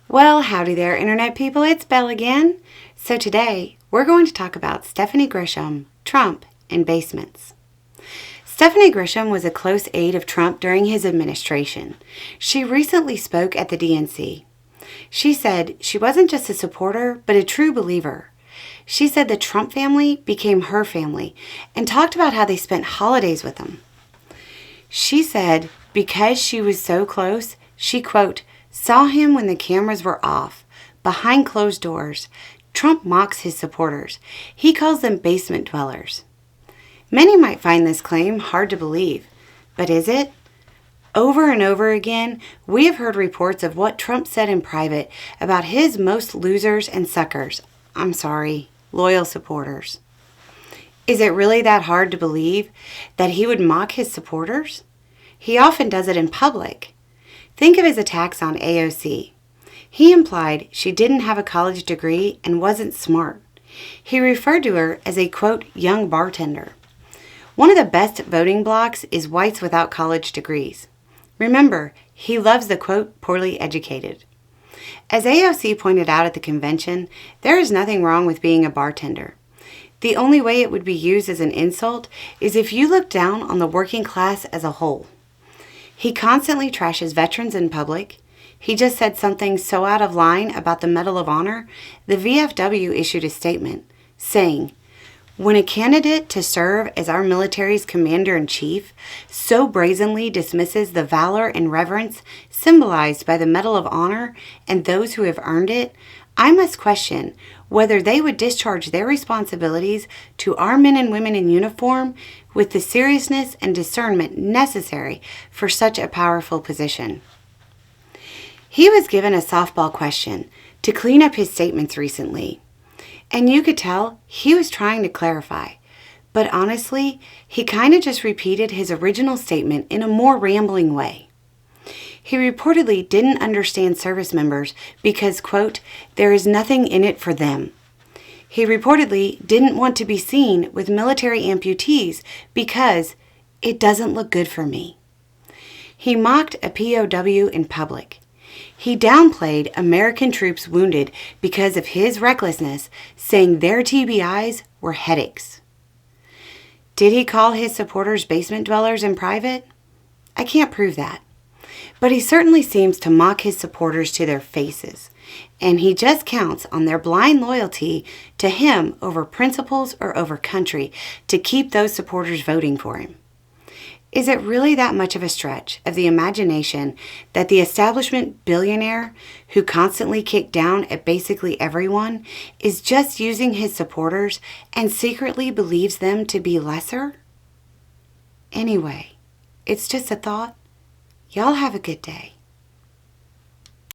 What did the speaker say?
Well, howdy there, Internet people. It's Belle again. So today, we're going to talk about Stephanie Grisham, Trump, and basements. Stephanie Grisham was a close aide of Trump during his administration. She recently spoke at the DNC. She said she wasn't just a supporter, but a true believer. She said the Trump family became her family and talked about how they spent holidays with them. She said because she was so close, she, quote, saw him when the cameras were off, behind closed doors. Trump mocks his supporters. He calls them basement dwellers. Many might find this claim hard to believe, but is it? Over and over again, we have heard reports of what Trump said in private about his most losers and suckers. Loyal supporters. Is it really that hard to believe that he would mock his supporters? He often does it in public. Think of his attacks on AOC. He implied she didn't have a college degree and wasn't smart. He referred to her as a, quote, young bartender. One of the best voting blocks is whites without college degrees. Remember, he loves the, quote, poorly educated. As AOC pointed out at the convention, there is nothing wrong with being a bartender. The only way it would be used as an insult is if you look down on the working class as a whole. He constantly trashes veterans in public. He just said something so out of line about the Medal of Honor, the VFW issued a statement saying, when a candidate to serve as our military's commander-in-chief so brazenly dismisses the valor and reverence symbolized by the Medal of Honor and those who have earned it, I must question whether they would discharge their responsibilities to our men and women in uniform with the seriousness and discernment necessary for such a powerful position. He was given a softball question to clean up his statements recently, and you could tell he was trying to clarify. But honestly, he kind of just repeated his original statement in a more rambling way. He reportedly didn't understand service members because, quote, there is nothing in it for them. He reportedly didn't want to be seen with military amputees because it doesn't look good for me. He mocked a POW in public. He downplayed American troops wounded because of his recklessness, saying their TBIs were headaches. Did he call his supporters basement dwellers in private? I can't prove that. But he certainly seems to mock his supporters to their faces, and he just counts on their blind loyalty to him over principles or over country to keep those supporters voting for him. Is it really that much of a stretch of the imagination that the establishment billionaire who constantly kicked down at basically everyone is just using his supporters and secretly believes them to be lesser? Anyway, it's just a thought. Y'all have a good day.